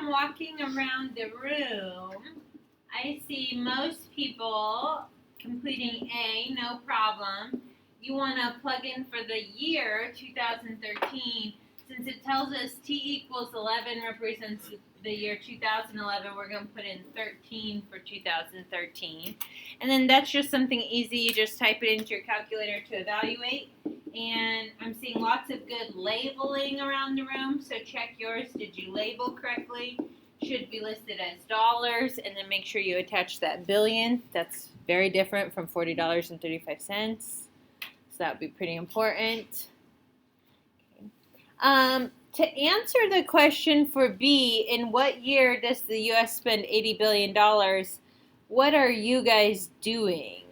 I'm walking around the room, I see most people completing A, no problem. You want to plug in for the year 2013. Since it tells us T equals 11 represents the year 2011, we're going to put in 13 for 2013. And then that's just something easy. You just type it into your calculator to evaluate. And I'm seeing lots of good labeling around the room, so check yours. Did you label correctly? Should be listed as dollars, and then make sure you attach that billion. That's very different from $40.35. So that would be pretty important. Okay. To answer the question for B, in what year does the U.S. spend $80 billion, what are you guys doing?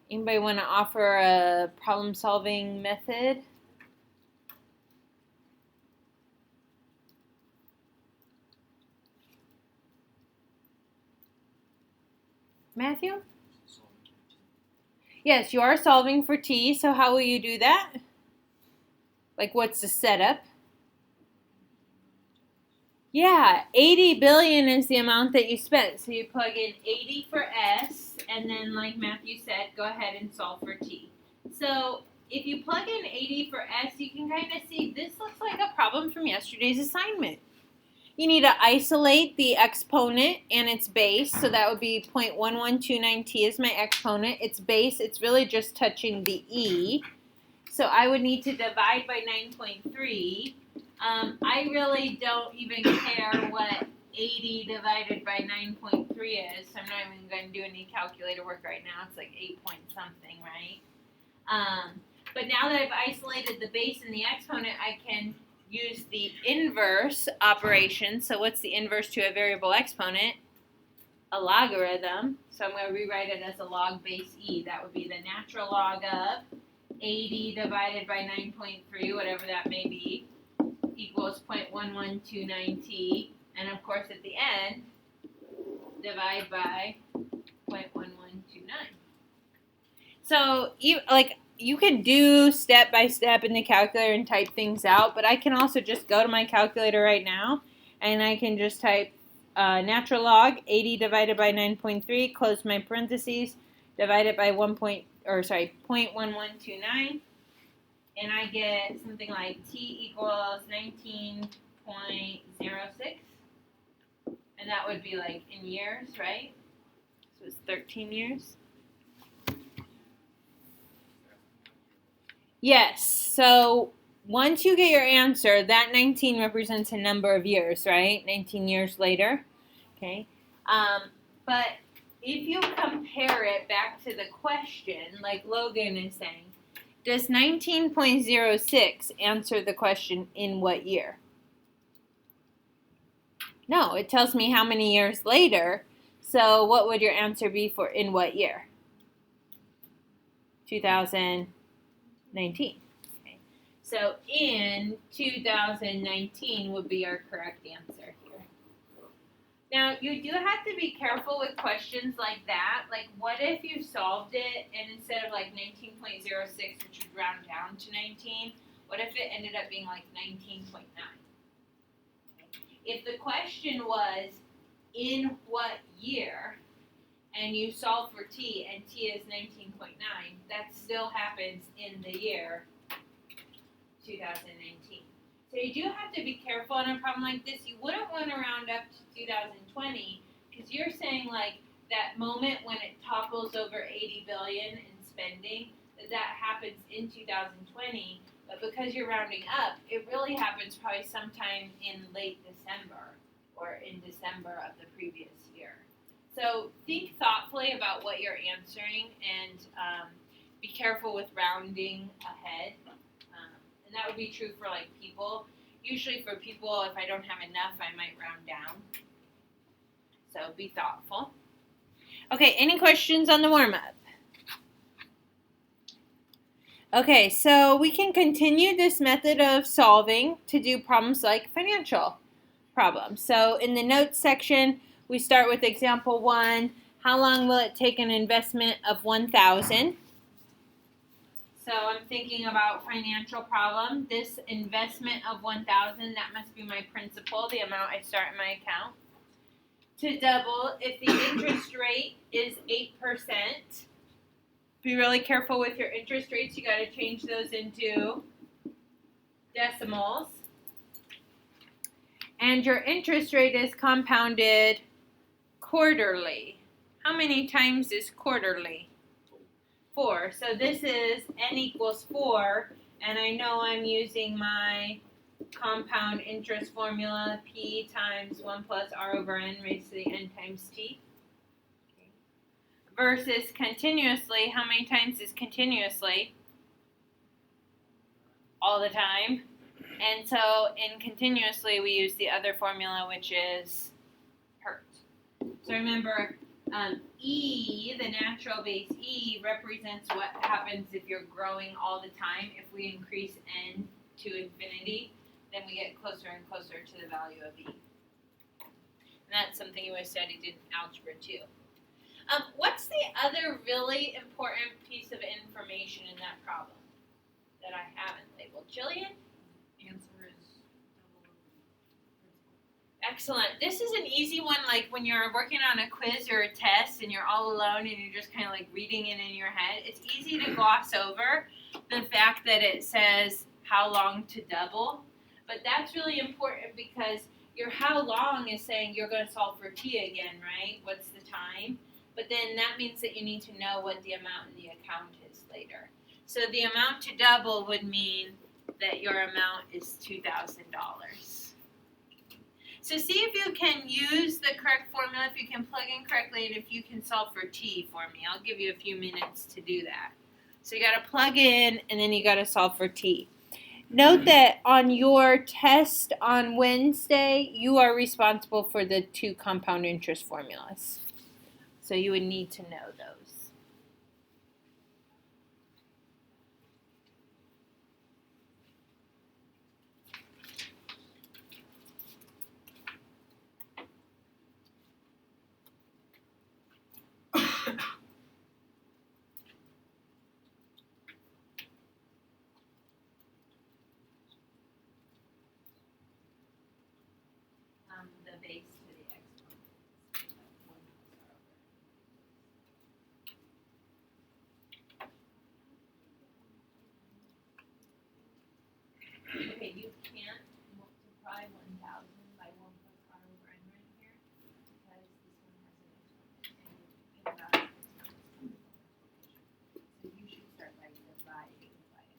Anybody want to offer a problem-solving method? Matthew? Yes, you are solving for T, so how will you do that? Like, what's the setup? Yeah, 80 billion is the amount that you spent. So you plug in 80 for S, and then like Matthew said, go ahead and solve for T. So if you plug in 80 for S, you can kind of see this looks like a problem from yesterday's assignment. You need to isolate the exponent and its base. So that would be 0.1129t is my exponent. Its base, it's really just touching the E. So I would need to divide by 9.3. I really don't even care what 80 divided by 9.3 is, so I'm not even going to do any calculator work right now. It's like 8 point something, right? But now that I've isolated the base and the exponent, I can use the inverse operation. So what's the inverse to a variable exponent? A logarithm. So I'm going to rewrite it as a log base E. That would be the natural log of 80 divided by 9.3, whatever that may be, equals 0.1129t, and of course at the end, divide by 0.1129. So you can do step by step in the calculator and type things out, but I can also just go to my calculator right now, and I can just type natural log 80 divided by 9.3, close my parentheses, divide it by 0.1129. And I get something like T equals 19.06. And that would be like in years, right? So it's 13 years. Yes. So once you get your answer, that 19 represents a number of years, right? 19 years later. Okay. But if you compare it back to the question, like Logan is saying, does 19.06 answer the question in what year? No, it tells me how many years later. So what would your answer be for in what year? 2019. Okay. So in 2019 would be our correct answer here. Now, you do have to be careful with questions like that. Like, what if you solved it and instead of like 19.06, which would round down to 19, what if it ended up being like 19.9? If the question was, in what year, and you solve for T, and T is 19.9, that still happens in the year 2019. So you do have to be careful in a problem like this. You wouldn't want to round up to 2020 because you're saying like that moment when it topples over 80 billion in spending, that happens in 2020. But because you're rounding up, it really happens probably sometime in late December or in December of the previous year. So think thoughtfully about what you're answering and be careful with rounding ahead. And that would be true for like people. Usually for people, if I don't have enough, I might round down. So be thoughtful. Okay, any questions on the warm-up? Okay, so we can continue this method of solving to do problems like financial problems. So in the notes section, we start with example 1. How long will it take an investment of 1,000? So I'm thinking about financial problem. This investment of 1,000, that must be my principal, the amount I start in my account. to double if the interest rate is 8%. Be really careful with your interest rates. You got to change those into decimals. And your interest rate is compounded quarterly. How many times is quarterly? 4. So this is n equals 4, and I know I'm using my compound interest formula, P times 1 plus R over N raised to the N times T. Okay. Versus continuously, how many times is continuously? All the time. And so in continuously, we use the other formula, which is Hertz. So remember, E, the natural base E, represents what happens if you're growing all the time. If we increase N to infinity, then we get closer and closer to the value of E. And that's something you would have studied in Algebra 2. What's the other really important piece of information in that problem that I haven't labeled? Jillian? Answer is double. Excellent. This is an easy one, like when you're working on a quiz or a test and you're all alone and you're just kind of like reading it in your head. It's easy to gloss over the fact that it says how long to double. But that's really important because your how long is saying you're going to solve for t again, right? What's the time? But then that means that you need to know what the amount in the account is later. So the amount to double would mean that your amount is $2,000. So see if you can use the correct formula, if you can plug in correctly, and if you can solve for t for me. I'll give you a few minutes to do that. So you got to plug in, and then you got to solve for t. Note that on your test on Wednesday, you are responsible for the 2 compound interest formulas. So you would need to know those. The base to the exponent. Okay, you can't multiply 1,000 by 1 plus R over N right here because this one has an exponent and you about it. So you should start by dividing by 1,000.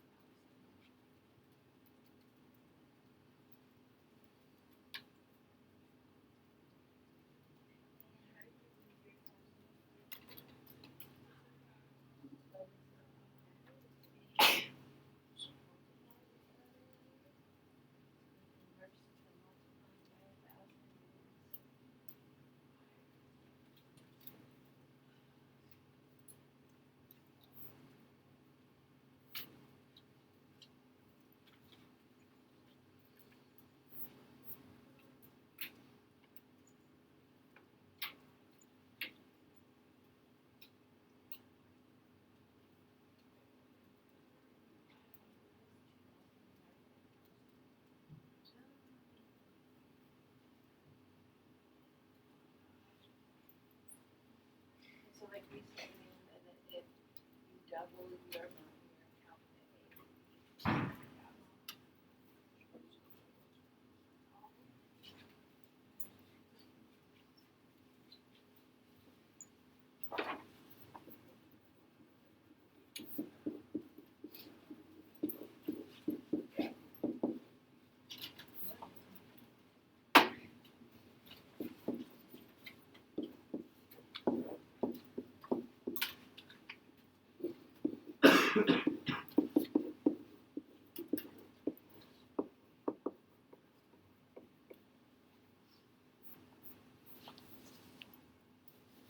So like we said, that if you double your amount in your account,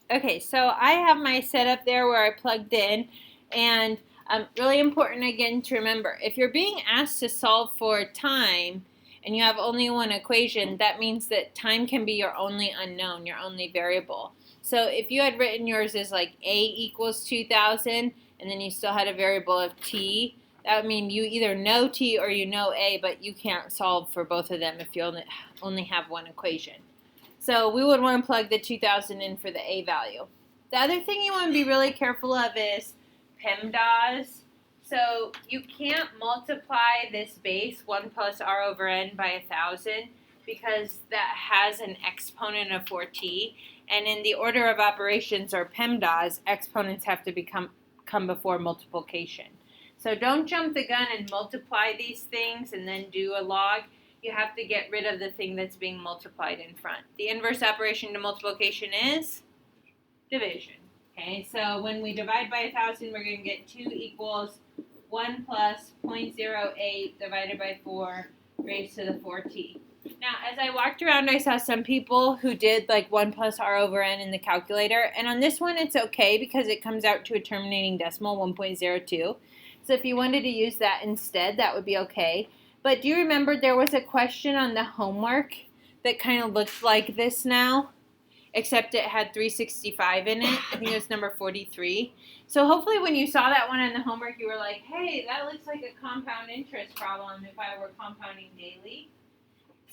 Okay, so I have my setup there where I plugged in, and really important again to remember, if you're being asked to solve for time and you have only one equation, that means that time can be your only unknown, your only variable. So if you had written yours as like A equals 2,000 and then you still had a variable of t, that would mean you either know t or you know A, but you can't solve for both of them if you only have one equation. So we would want to plug the 2,000 in for the A value. The other thing you want to be really careful of is PEMDAS. So you can't multiply this base 1 plus r over n by 1,000 because that has an exponent of 4t. And in the order of operations, or PEMDAS, exponents have to come before multiplication. So don't jump the gun and multiply these things and then do a log. You have to get rid of the thing that's being multiplied in front. The inverse operation to multiplication is division. Okay, so when we divide by 1,000, we're going to get 2 equals 1 plus 0.08 divided by 4 raised to the 4t. Now, as I walked around, I saw some people who did like 1 plus r over n in the calculator. And on this one, it's okay because it comes out to a terminating decimal, 1.02. So if you wanted to use that instead, that would be okay. But do you remember there was a question on the homework that kind of looked like this now? Except it had 365 in it. I think it was number 43. So hopefully when you saw that one in the homework, you were like, hey, that looks like a compound interest problem if I were compounding daily.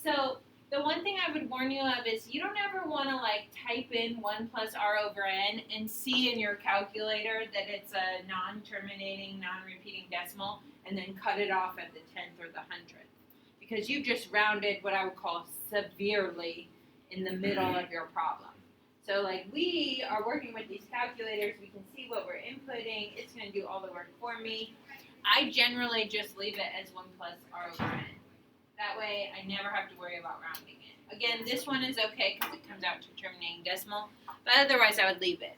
So the one thing I would warn you of is you don't ever want to like type in 1 plus r over n and see in your calculator that it's a non-terminating, non-repeating decimal and then cut it off at the 10th or the 100th. Because you just rounded what I would call severely in the middle of your problem. So like we are working with these calculators, we can see what we're inputting, it's going to do all the work for me. I generally just leave it as 1 plus r over n. That way I never have to worry about rounding it. Again, this one is okay because it comes out to a terminating decimal, but otherwise I would leave it.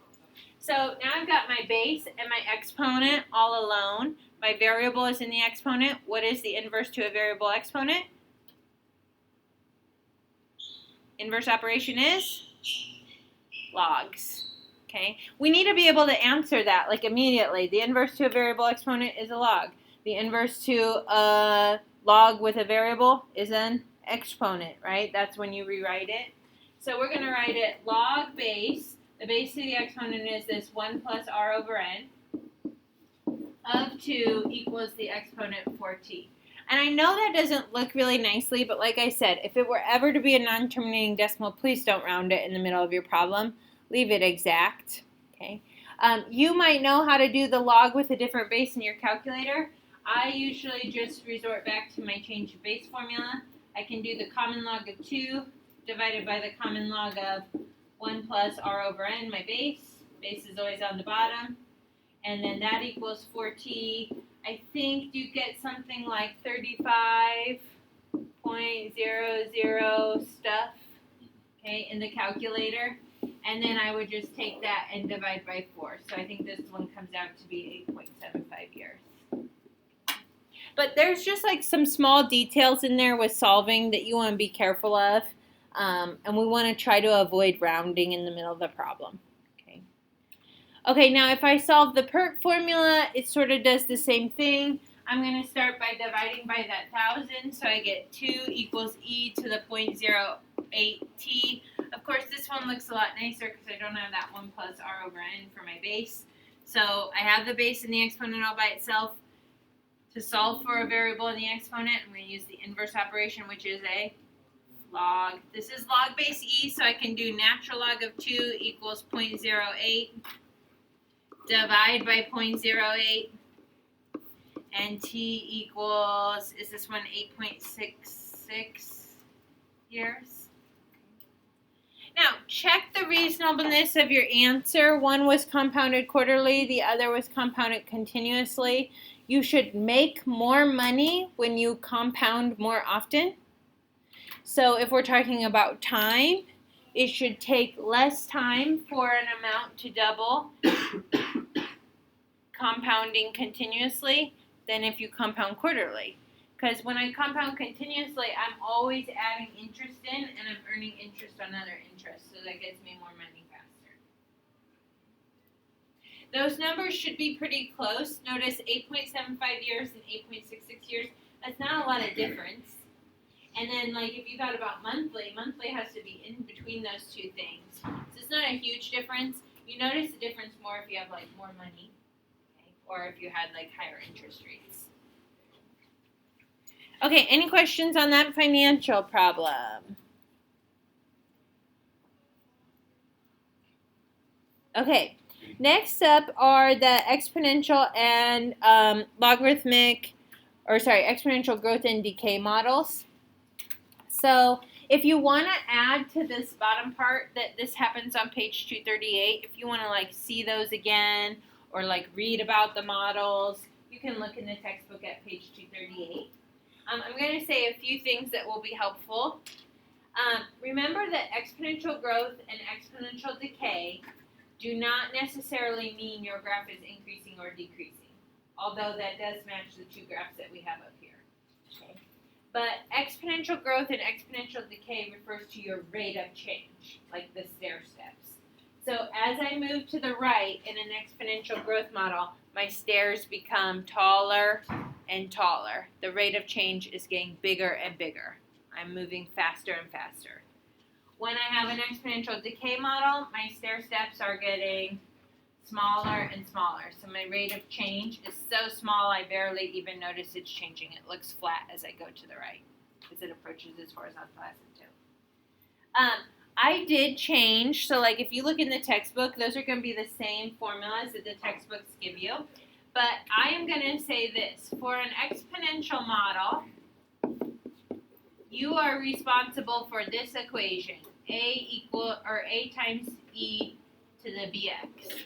So now I've got my base and my exponent all alone. My variable is in the exponent. What is the inverse to a variable exponent? Inverse operation is logs. Okay, we need to be able to answer that like immediately. The inverse to a variable exponent is a log. The inverse to a log with a variable is an exponent, right? That's when you rewrite it. So we're going to write it log base. The base to the exponent is this 1 plus r over n of 2 equals the exponent 4t. And I know that doesn't look really nicely, but like I said, if it were ever to be a non-terminating decimal, please don't round it in the middle of your problem. Leave it exact. Okay. You might know how to do the log with a different base in your calculator. I usually just resort back to my change of base formula. I can do the common log of 2 divided by the common log of 1 plus r over n, my base. Base is always on the bottom. And then that equals 4t. I think you get something like 35.00 stuff, okay, in the calculator. And then I would just take that and divide by 4. So I think this one comes out to be 8.75 years. But there's just like some small details in there with solving that you want to be careful of. And we want to try to avoid rounding in the middle of the problem. Okay, now if I solve the PERC formula, it sort of does the same thing. I'm going to start by dividing by that 1,000. So I get 2 equals e to the 0.08t. Of course, this one looks a lot nicer because I don't have that 1 plus r over n for my base. So I have the base and the exponent all by itself. To solve for a variable in the exponent, I'm going to use the inverse operation, which is a log. This is log base e, so I can do natural log of 2 equals 0.08. Divide by 0.08, and t equals, is this one 8.66 years? Now, check the reasonableness of your answer. One was compounded quarterly, the other was compounded continuously. You should make more money when you compound more often. So if we're talking about time, it should take less time for an amount to double compounding continuously than if you compound quarterly. Because when I compound continuously, I'm always adding interest in and I'm earning interest on other interest. So that gets me more money faster. Those numbers should be pretty close. Notice 8.75 years and 8.66 years. That's not a lot of difference. And then, like, if you thought about monthly has to be in between those two things. So it's not a huge difference. You notice the difference more if you have, like, more money, okay? Or if you had, like, higher interest rates. Okay, any questions on that financial problem? Okay, next up are the exponential and exponential growth and decay models. So if you want to add to this bottom part that this happens on page 238, if you want to like see those again or like read about the models, you can look in the textbook at page 238. I'm going to say a few things that will be helpful. Remember that exponential growth and exponential decay do not necessarily mean your graph is increasing or decreasing, although that does match the two graphs that we have up here. Okay. But exponential growth and exponential decay refers to your rate of change, like the stair steps. So as I move to the right in an exponential growth model, my stairs become taller and taller. The rate of change is getting bigger and bigger. I'm moving faster and faster. When I have an exponential decay model, my stair steps are getting smaller and smaller. So my rate of change is so small I barely even notice it's changing. It looks flat as I go to the right as it approaches its horizontal asymptote. I did change. So like if you look in the textbook, those are going to be the same formulas that the textbooks give you. But I am going to say this. For an exponential model, you are responsible for this equation, A times E to the bx.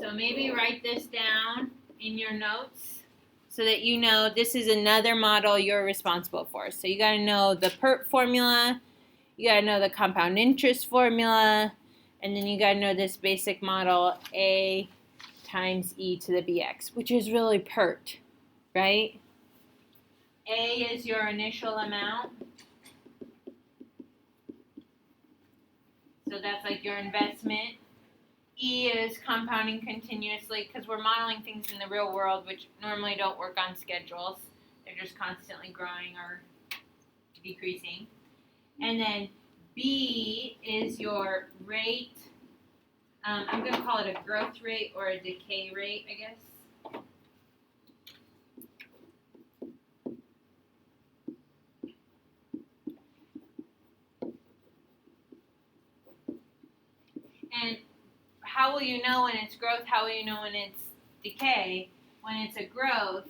So maybe write this down in your notes so that you know this is another model you're responsible for. So you got to know the PERT formula, you got to know the compound interest formula, and then you got to know this basic model, A times E to the bx, which is really PERT, right? A is your initial amount. So that's like your investment. E is compounding continuously because we're modeling things in the real world which normally don't work on schedules. They're just constantly growing or decreasing. And then B is your rate. I'm going to call it a growth rate or a decay rate, I guess. And how will you know when it's growth? How will you know when it's decay? When it's a growth,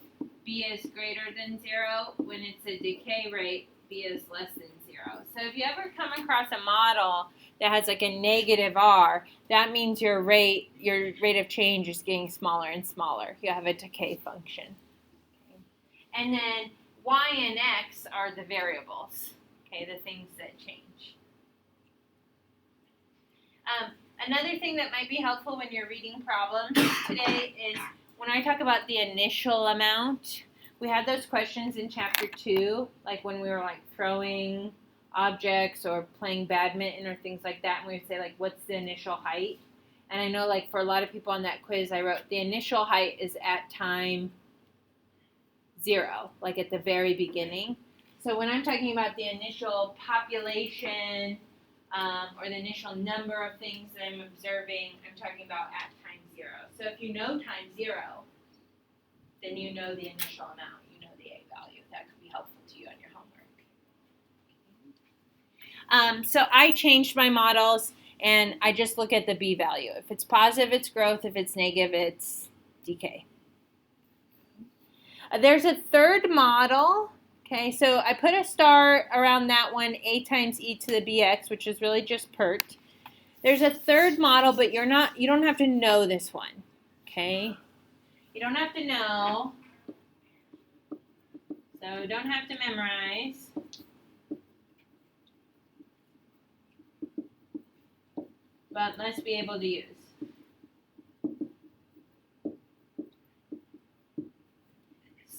B is greater than 0. When it's a decay rate, B is less than 0. So if you ever come across a model that has like a negative R, that means your rate of change is getting smaller and smaller. You have a decay function. Okay. And then Y and X are the variables, okay, the things that change. Another thing that might be helpful when you're reading problems today is when I talk about the initial amount, we had those questions in chapter 2, like when we were like throwing objects or playing badminton or things like that, and we would say like, what's the initial height? And I know like for a lot of people on that quiz, I wrote the initial height is at time 0, like at the very beginning. So when I'm talking about the initial population, or the initial number of things that I'm observing, I'm talking about at time 0. So if you know time 0, then you know the initial amount, you know the A value. That could be helpful to you on your homework. So I changed my models, and I just look at the B value. If it's positive, it's growth. If it's negative, it's decay. There's a third model. Okay, so I put a star around that one, A times E to the bx, which is really just PERT. There's a third model, but you don't have to know this one. Okay? You don't have to know. So you don't have to memorize. But let's be able to use.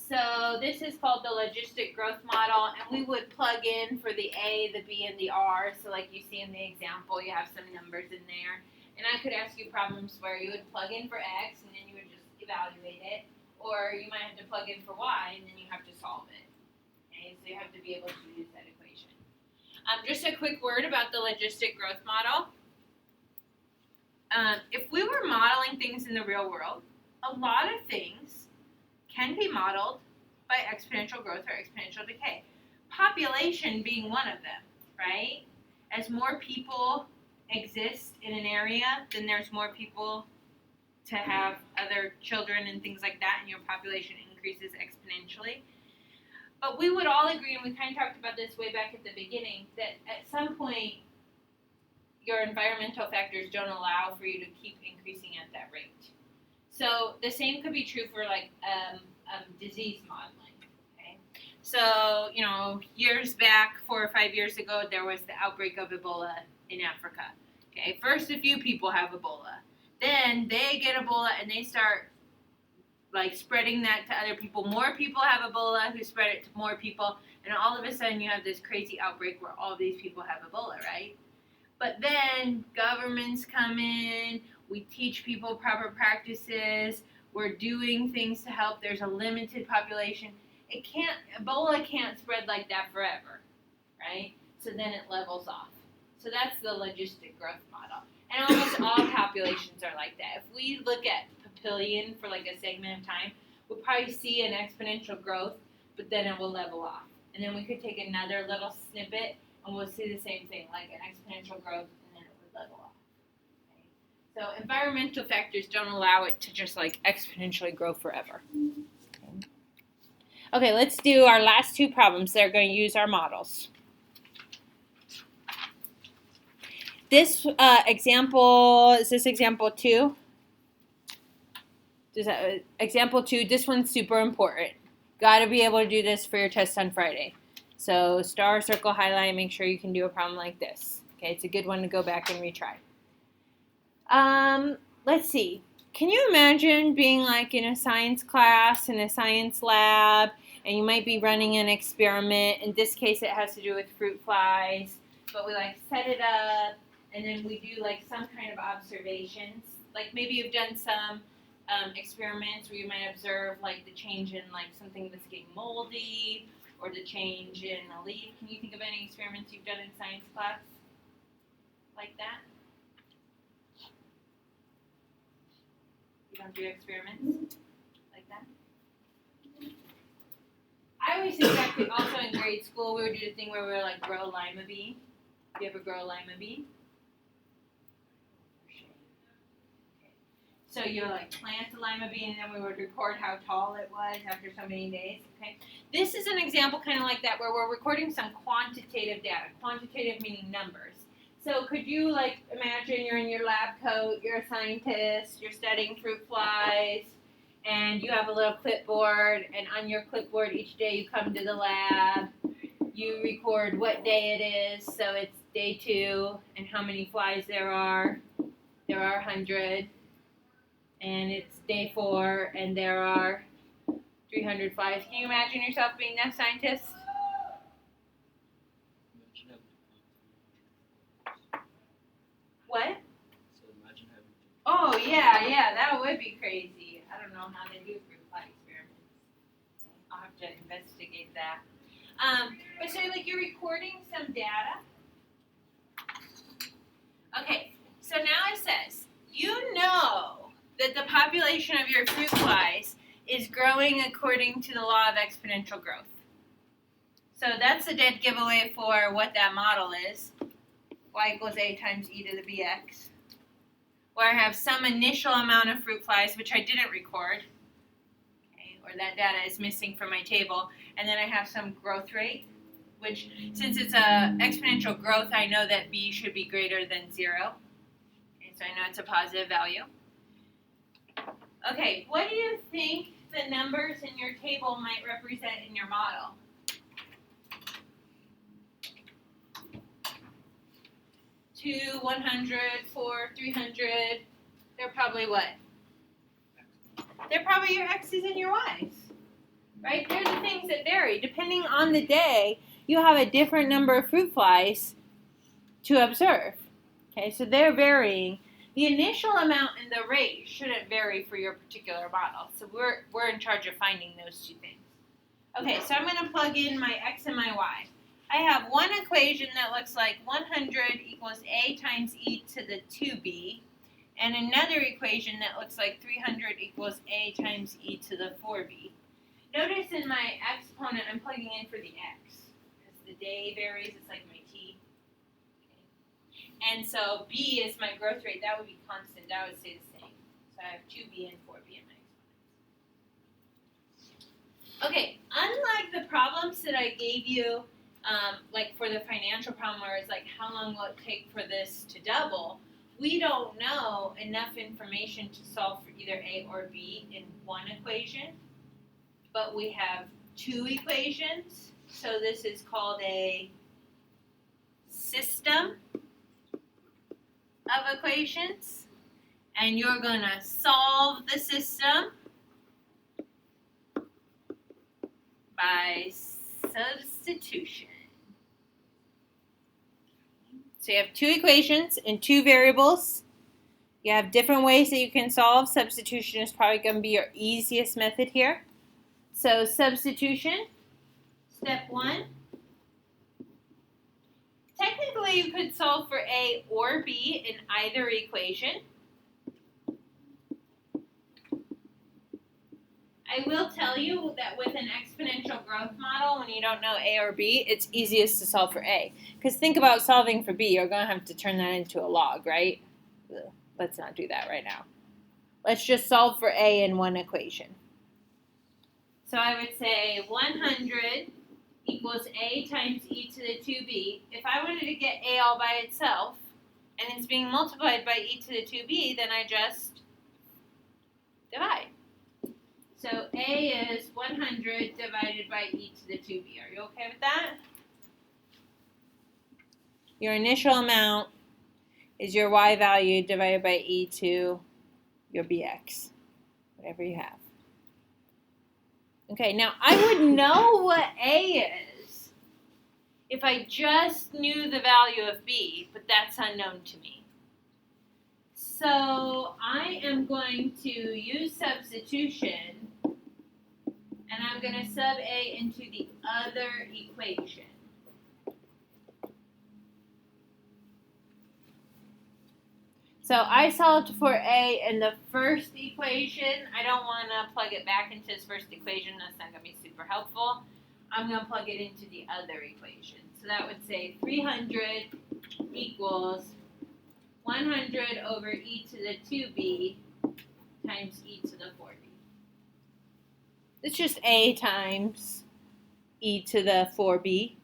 So this is called the logistic growth model, and we would plug in for the A, the B, and the R. So like you see in the example, you have some numbers in there. And I could ask you problems where you would plug in for X, and then you would just evaluate it. Or you might have to plug in for Y, and then you have to solve it. Okay, so you have to be able to use that equation. Just a quick word about the logistic growth model. If we were modeling things in the real world, a lot of things can be modeled by exponential growth or exponential decay. Population being one of them, right? As more people exist in an area, then there's more people to have other children and things like that, and your population increases exponentially. But we would all agree, and we kind of talked about this way back at the beginning, that at some point your environmental factors don't allow for you to keep increasing at that rate. So the same could be true for like disease modeling. Okay, so years back, 4 or 5 years ago, there was the outbreak of Ebola in Africa. Okay, first a few people have Ebola, then they get Ebola and they start like spreading that to other people. More people have Ebola who spread it to more people, and all of a sudden you have this crazy outbreak where all these people have Ebola, right? But then governments come in, we teach people proper practices, we're doing things to help. There's a limited population. Ebola can't spread like that forever, right? So then it levels off. So that's the logistic growth model. And almost all populations are like that. If we look at papillion for like a segment of time, we'll probably see an exponential growth, but then it will level off. And then we could take another little snippet and we'll see the same thing, like an exponential growth, and then it would level off. Okay? So environmental factors don't allow it to just like exponentially grow forever. Okay, let's do our last two problems. They're going to use our models. This example, is this example 2? Example 2, this one's super important. Got to be able to do this for your test on Friday. So star, circle, highlight, make sure you can do a problem like this. Okay, it's a good one to go back and retry. Let's see. Can you imagine being like in a science class, in a science lab, and you might be running an experiment. In this case, it has to do with fruit flies. But we like set it up, and then we do like some kind of observations. Like maybe you've done some experiments where you might observe like the change in like something that's getting moldy, or the change in a leaf. Can you think of any experiments you've done in science class like that? You don't do experiments like that? I always think back to also in grade school, we would do the thing where we would like grow a lima bean. Do you ever grow a lima bean? So you like plant the lima bean, and then we would record how tall it was after so many days. Okay, this is an example kind of like that where we're recording some quantitative data. Quantitative meaning numbers. So could you like imagine you're in your lab coat, you're a scientist, you're studying fruit flies, and you have a little clipboard, and on your clipboard each day you come to the lab, you record what day it is, so it's day 2, and how many flies there are. There are 100. And it's day 4, and there are 300 flies. Can you imagine yourself being that scientist? What? Oh, yeah, that would be crazy. I don't know how they do fruit fly experiments. I'll have to investigate that. But so like you're recording some data. Okay, so now it says, you know that the population of your fruit flies is growing according to the law of exponential growth. So that's a dead giveaway for what that model is. Y equals A times e to the bx. Where I have some initial amount of fruit flies, which I didn't record, okay, or that data is missing from my table, and then I have some growth rate, which since it's a exponential growth, I know that b should be greater than 0. Okay, so I know it's a positive value. Okay, what do you think the numbers in your table might represent in your model? Two, 100, 4, 300. They're probably what? They're probably your x's and your y's, right? They're the things that vary. Depending on the day, you have a different number of fruit flies to observe. Okay, so they're varying. The initial amount and the rate shouldn't vary for your particular model. So we're in charge of finding those two things. Okay, so I'm going to plug in my x and my y. I have one equation that looks like 100 equals a times e to the 2b, and another equation that looks like 300 equals a times e to the 4b. Notice in my exponent, I'm plugging in for the x, because the day varies, it's like my t. And so B is my growth rate. That would be constant. That would stay the same. So I have 2B and 4B in my exponents. Okay, unlike the problems that I gave you, like for the financial problem where it's like how long will it take for this to double, we don't know enough information to solve for either A or B in one equation, but we have two equations. So this is called a system of equations, and you're going to solve the system by substitution. So you have two equations and two variables. You have different ways that you can solve. Substitution is probably going to be your easiest method here. So substitution, step one. Technically, you could solve for A or B in either equation. I will tell you that with an exponential growth model, when you don't know A or B, it's easiest to solve for A. Because think about solving for B. You're going to have to turn that into a log, right? Let's not do that right now. Let's just solve for A in one equation. So I would say 100 equals A times e to the 2b. If I wanted to get A all by itself, and it's being multiplied by e to the 2b, then I just divide. So A is 100 divided by e to the 2b. Are you okay with that? Your initial amount is your y value divided by e to your bx, whatever you have. Okay, now I would know what A is if I just knew the value of B, but that's unknown to me. So I am going to use substitution, and I'm going to sub A into the other equation. So I solved for A in the first equation. I don't want to plug it back into this first equation. That's not going to be super helpful. I'm going to plug it into the other equation. So that would say 300 equals 100 over e to the 2b times e to the 4b. It's just A times e to the 4b.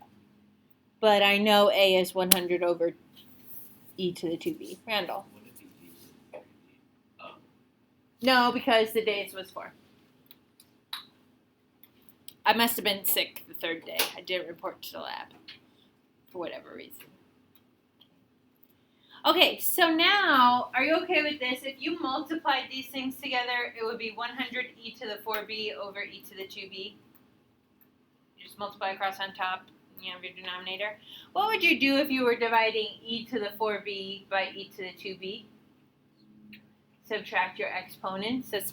But I know A is 100 over e to the 2b. Randall. No, because the days was 4. I must have been sick the third day. I didn't report to the lab for whatever reason. Okay, so now, are you okay with this? If you multiplied these things together, it would be 100 e to the 4b over e to the 2b. You just multiply across on top, and you have your denominator. What would you do if you were dividing e to the 4b by e to the 2b? Subtract your exponents. That's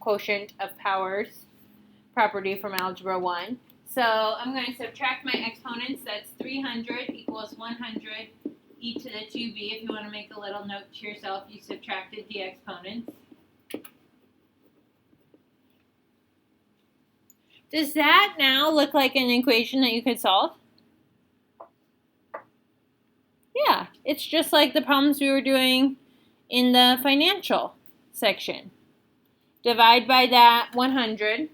quotient of powers property from Algebra 1. So I'm going to subtract my exponents. That's 300 equals 100 e to the 2b. If you want to make a little note to yourself, you subtracted the exponents. Does that now look like an equation that you could solve? Yeah, it's just like the problems we were doing in the financial section. Divide by that 100.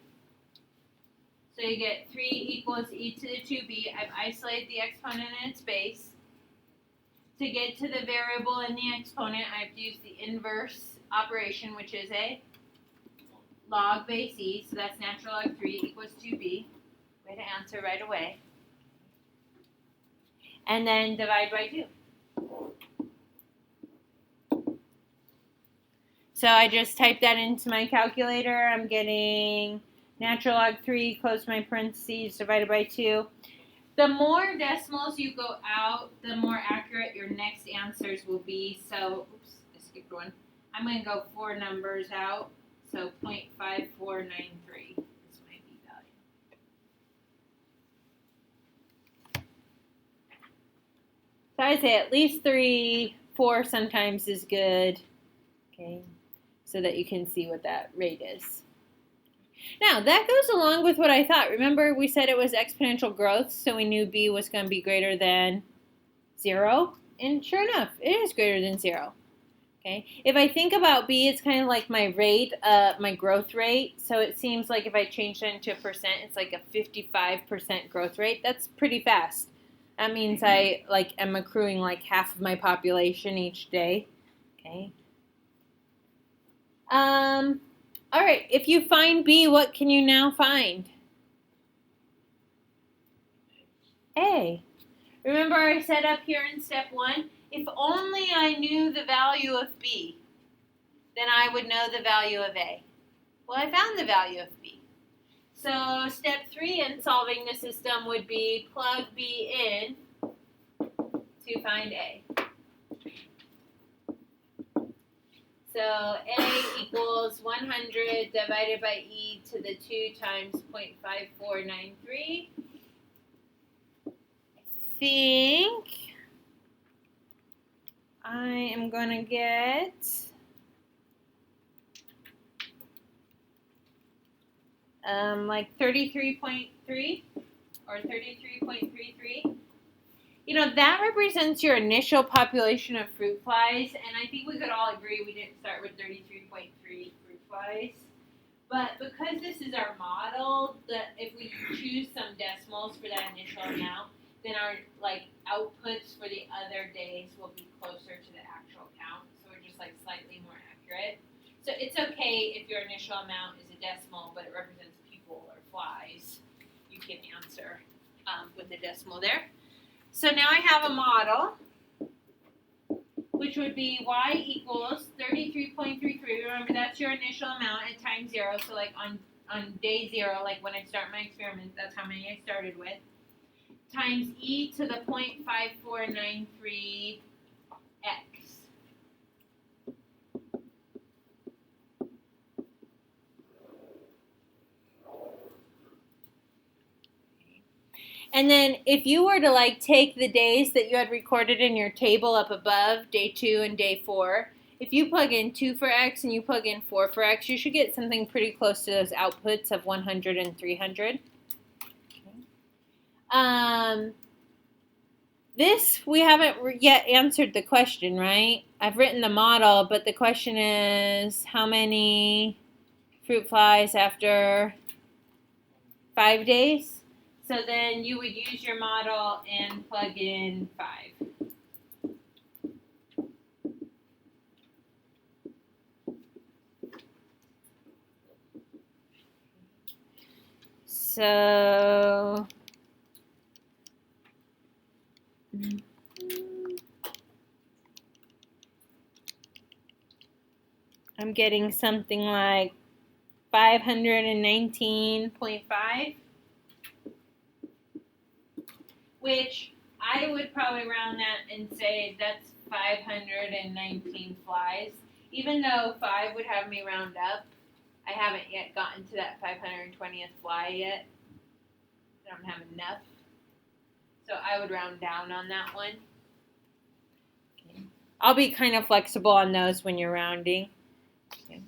So you get 3 equals e to the 2b. I've isolated the exponent in its base. To get to the variable in the exponent, I have to use the inverse operation, which is a log base e. So that's natural log 3 equals 2b. Way to answer right away. And then divide by 2. So I just type that into my calculator. I'm getting natural log 3, close my parentheses, divided by 2. The more decimals you go out, the more accurate your next answers will be. So, oops, I skipped one. I'm going to go 4 numbers out. So 0.5493 is my b value. So I'd say at least 3, 4 sometimes is good. Okay, so that you can see what that rate is. Now, that goes along with what I thought. Remember, we said it was exponential growth, so we knew b was going to be greater than 0, and sure enough, it is greater than 0. Okay. If I think about B, it's kind of like my rate, my growth rate. So it seems like if I change that into a percent, it's like a 55% growth rate. That's pretty fast. That means I am accruing like half of my population each day. Okay. All right. If you find B, what can you now find? A. Remember I said up here in step 1, if only I knew the value of B, then I would know the value of A. Well, I found the value of B. So step 3 in solving the system would be plug B in to find A. So A equals 100 divided by E to the 2 times 0.5493. I think I am going to get like 33.3 or 33.33. You know, that represents your initial population of fruit flies, and I think we could all agree we didn't start with 33.3 fruit flies. But because this is our model, if we choose some decimals for that initial amount, then our outputs for the other days will be closer to the actual count. So we're just slightly more accurate. So it's okay if your initial amount is a decimal, but it represents people or flies. You can answer with a decimal there. So now I have a model, which would be y equals 33.33. Remember, that's your initial amount at time 0. So on day 0, when I start my experiment, that's how many I started with, times e to the 0.5493 x. And then if you were to take the days that you had recorded in your table up above, day 2 and day 4, if you plug in 2 for x and you plug in 4 for x, you should get something pretty close to those outputs of 100 and 300. This, we haven't yet answered the question, right? I've written the model, but the question is how many fruit flies after 5 days? So then you would use your model and plug in 5. So I'm getting something like 519.5, which I would probably round that and say that's 519 flies. Even though 5 would have me round up, I haven't yet gotten to that 520th fly yet. I don't have enough. So I would round down on that one. Okay. I'll be kind of flexible on those when you're rounding. Okay.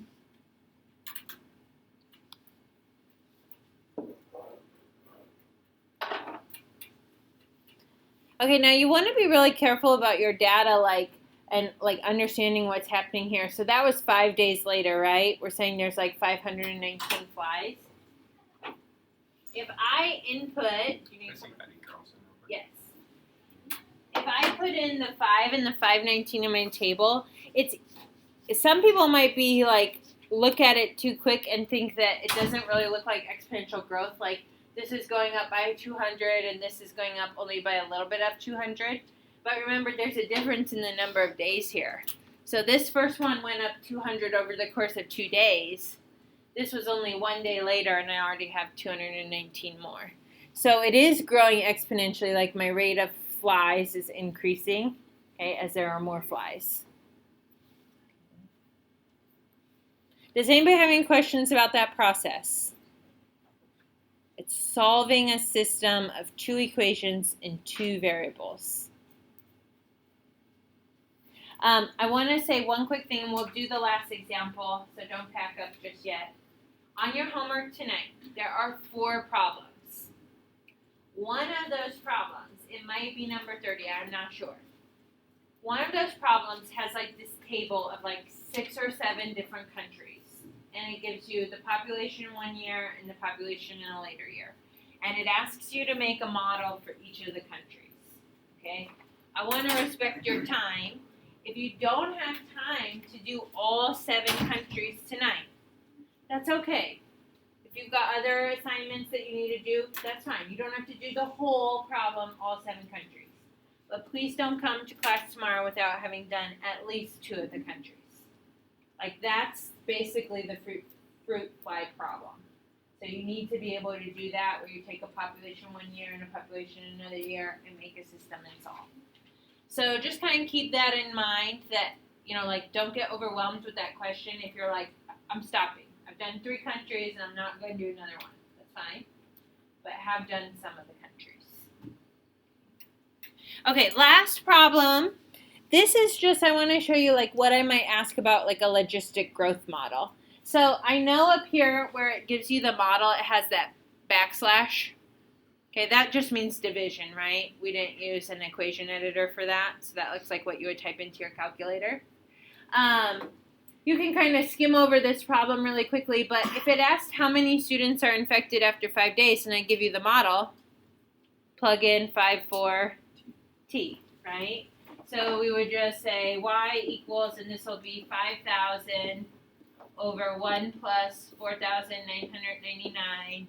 Okay, now you want to be really careful about your data, and understanding what's happening here. So that was 5 days later, right? We're saying there's 519 flies. If I input, yes. If I put in the 5 and the 519 in my table, some people might be look at it too quick and think that it doesn't really look like exponential growth. This is going up by 200 and this is going up only by a little bit up 200. But remember, there's a difference in the number of days here. So this first one went up 200 over the course of 2 days. This was only 1 day later, and I already have 219 more. So it is growing exponentially, my rate of flies is increasing, okay, as there are more flies. Does anybody have any questions about that process? It's solving a system of 2 equations in 2 variables. I want to say one quick thing, and we'll do the last example, so don't pack up just yet. On your homework tonight, there are 4 problems. One of those problems it might be number 30, I'm not sure. One of those problems has like this table of like 6 or 7 different countries. And it gives you the population in one year and the population in a later year. And it asks you to make a model for each of the countries. Okay? I want to respect your time. If you don't have time to do all 7 countries tonight, that's okay. If you've got other assignments that you need to do, that's fine. You don't have to do the whole problem, all 7 countries. But please don't come to class tomorrow without having done at least 2 of the countries. Like that's basically the fruit fly problem. So you need to be able to do that where you take a population one year and a population another year and make a system and solve. So just kind of keep that in mind that, like don't get overwhelmed with that question if you're like, I'm stopping. I've done 3 countries and I'm not going to do another one. That's fine. But have done some of the countries. Okay, last problem. This is just, I want to show you like what I might ask about like a logistic growth model. So I know up here where it gives you the model, it has that backslash. Okay, that just means division, right? We didn't use an equation editor for that, so that looks like what you would type into your calculator. You can kind of skim over this problem really quickly, but if it asks how many students are infected after 5 days and I give you the model, plug in 5 for T, right? So we would just say y equals, and this will be 5,000 over 1 plus 4,999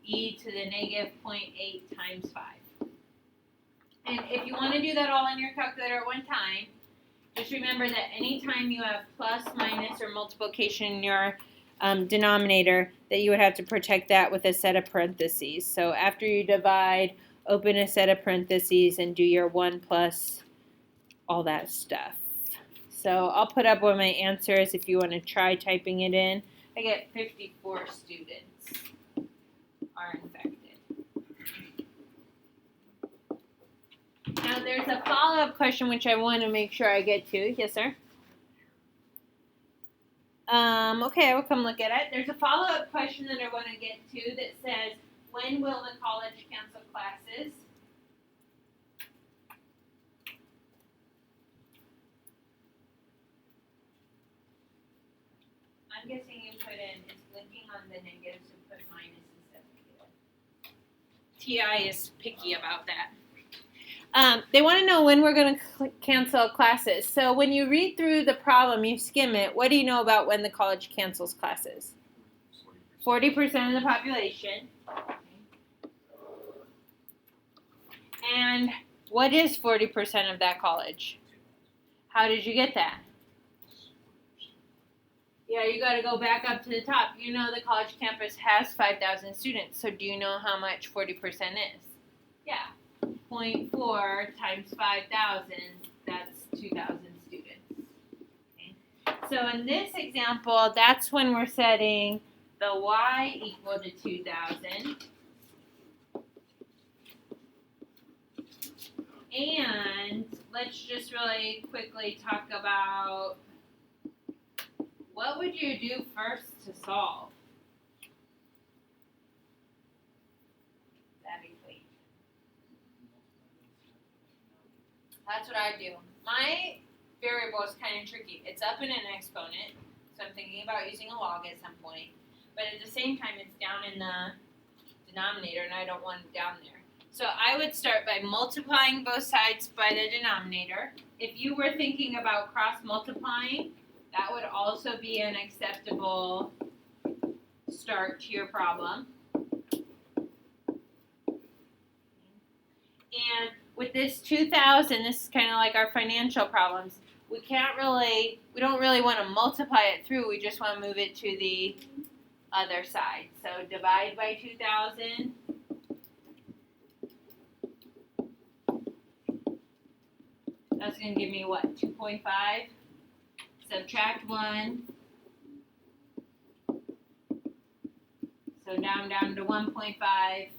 e to the negative 0.8 times 5. And if you want to do that all in your calculator at one time, just remember that anytime you have plus, minus, or multiplication in your denominator, that you would have to protect that with a set of parentheses. So after you divide, open a set of parentheses and do your 1 plus all that stuff. So I'll put up what my answer is if you want to try typing it in. I get 54 students are infected. Now there's a follow-up question which I want to make sure I get to. Yes, sir? Okay, I will come look at it. There's a follow-up question that I want to get to that says, when will the college cancel classes? I'm guessing you put in, it's blinking on the negatives and put minus instead of TI is picky about that. They want to know when we're going to cancel classes. So when you read through the problem, you skim it. What do you know about when the college cancels classes? 40% of the population. And what is 40% of that college? How did you get that? Yeah, you got to go back up to the top. You know the college campus has 5,000 students. So do you know how much 40% is? Yeah. 0.4 times 5,000, that's 2,000 students. Okay. So in this example, that's when we're setting the y equal to 2,000. And let's just really quickly talk about what would you do first to solve that equation? That's what I do. My variable is kind of tricky. It's up in an exponent, so I'm thinking about using a log at some point. But at the same time, it's down in the denominator, and I don't want it down there. So I would start by multiplying both sides by the denominator. If you were thinking about cross-multiplying, that would also be an acceptable start to your problem. And with this 2,000, this is kind of like our financial problems. We don't really want to multiply it through. We just want to move it to the other side. So divide by 2,000. That's going to give me what, 2.5? Subtract 1. So down to 1.5.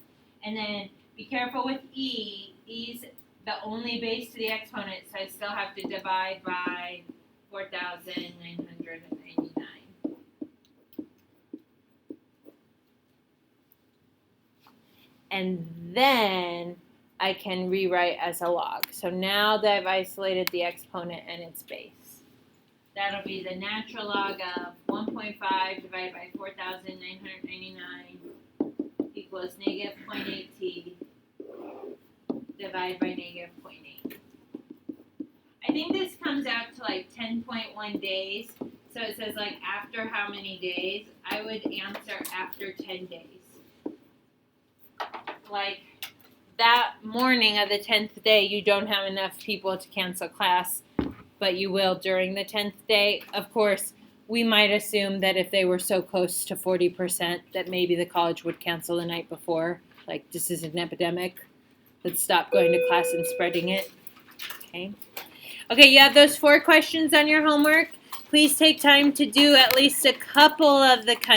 And then be careful with e. E's the only base to the exponent, so I still have to divide by 4,999. And then I can rewrite as a log. So now that I've isolated the exponent and its base, that'll be the natural log of 1.5 divided by 4,999 equals negative 0.8t divided by negative 0.8. I think this comes out to like 10.1 days. So it says like after how many days? I would answer after 10 days. Like that morning of the 10th day, you don't have enough people to cancel class, but you will during the 10th day. Of course, we might assume that if they were so close to 40%, that maybe the college would cancel the night before. Like this is an epidemic. Let's stop going to class and spreading it. Okay. Okay, you have those 4 questions on your homework. Please take time to do at least a couple of the